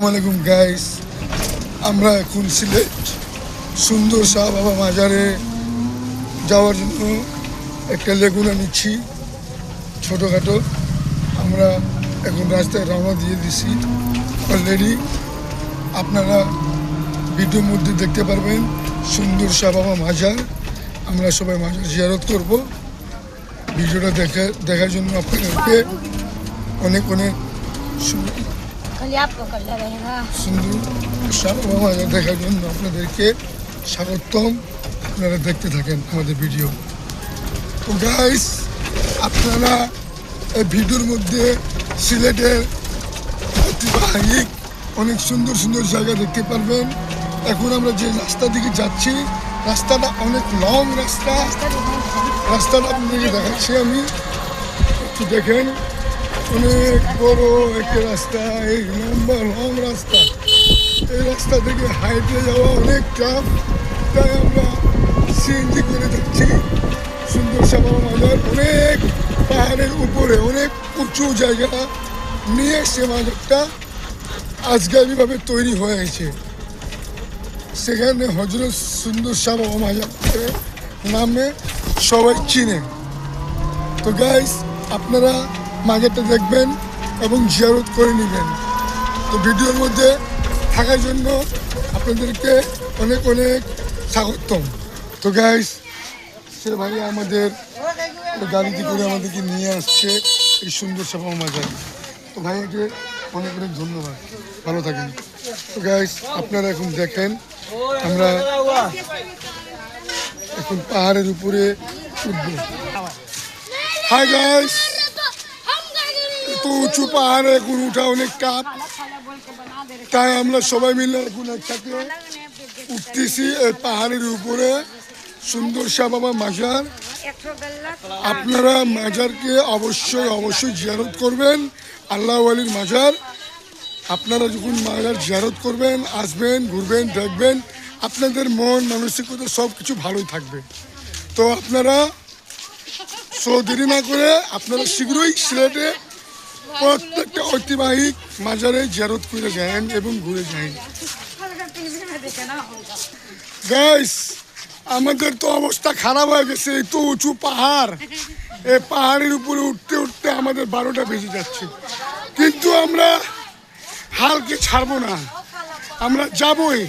আসসালামাইকুম গাইস, আমরা এখন সিলেট সুন্দর শাহ বাবা মাজারে যাওয়ার জন্য একটা লেগুনা নিচ্ছি ছোটোখাটো। আমরা এখন রাস্তায় রওনা দিয়ে দিছি অলরেডি। আপনারা ভিডিওর মধ্যে দেখতে পারবেন সুন্দর শাহ বাবা মাজার। আমরা সবাই মাজার জিয়ারত করব। ভিডিওটা দেখার জন্য আপনাদেরকে অনেক অনেক সুন্দর শাহ বাবা মাজার দেখার জন্য আপনাদেরকে স্বাগতম। আপনারা দেখতে থাকেন আমাদের ভিডিও। তো গাইস, আপনারা এই ভিডিওর মধ্যে সিলেটের ঐতিহ্যবাহী অনেক সুন্দর সুন্দর জায়গা দেখতে পারবেন। এখন আমরা যে রাস্তা দিকে যাচ্ছি, রাস্তাটা অনেক লং রাস্তাটা আপনাদেরকে দেখাচ্ছি আমি, একটু দেখেন। অনেক বড় একটা রাস্তা, এই লম্বা লং রাস্তা। এই রাস্তা থেকে হাইটে যাওয়া অনেক টাফ, তাই আমরা সিএনজি করে যাচ্ছি। সুন্দর শাহ বাবা মাজার অনেক পাহাড়ের উপরে, অনেক উঁচু জায়গা নিয়ে সে মাজারটা আজকালভাবে তৈরি হয়েছে। সেখানে হজরত সুন্দর শাহ বাবা মাজার নামে সবাই চিনে। তো গাইস, আপনারা মাজারটা দেখবেন এবং জিয়ারত করে নেবেন। তো ভিডিওর মধ্যে থাকার জন্য আপনাদেরকে অনেক অনেক স্বাগতম। তো গাইস, সে ভাই আমাদের গাড়িতে করে আমাদেরকে নিয়ে আসছে এই সুন্দর শাহ বাবা মাজার। তো ভাইয়াকে অনেক অনেক ধন্যবাদ, ভালো থাকেন। তো গাইস, আপনারা এখন দেখেন আমরা এখন পাহাড়ের উপরে উঠবো। হাই গাইস, এত উঁচু পাহাড়ে এখন উঠা অনেক টাফ, তাই আমরা সবাই মিলে এখন একসাথে উঠতেছি এই পাহাড়ের উপরে সুন্দর শাহ বাবা মাজার। আপনারা মাজারকে অবশ্যই অবশ্যই জিয়ারত করবেন, আল্লাহ ওয়ালির মাজার। আপনারা যখন মাজার জিয়ারত করবেন, আসবেন, ঘুরবেন, দেখবেন, আপনাদের মন মানসিকতা সব কিছু ভালোই থাকবে। তো আপনারা দেরি না করে আপনারা শীঘ্রই সিলেটে প্রত্যেকটা ঐতিহ্যবাহী মাজারে জিয়ারত করে যান এবং ঘুরে যান। গাইস, আমাদের তো অবস্থা খারাপ হয়ে গেছে। এই তো উঁচু পাহাড়, এই পাহাড়ের উপরে উঠতে উঠতে আমাদের 12টা বেজে যাচ্ছে, কিন্তু আমরা হালকে ছাড়বো না। আমরা যাবই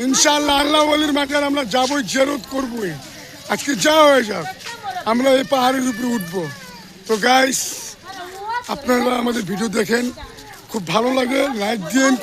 ইনশাআল্লাহ, আল্লাহ ওয়ালির মাজার আমরা যাবই, জিয়ারত করবই। আজকে যা হয়ে যাক, আমরা এই পাহাড়ের উপরে উঠবো। তো গাইস, আপনারা আমাদের ভিডিও দেখেন, খুব ভালো লাগে, লাইক দিন।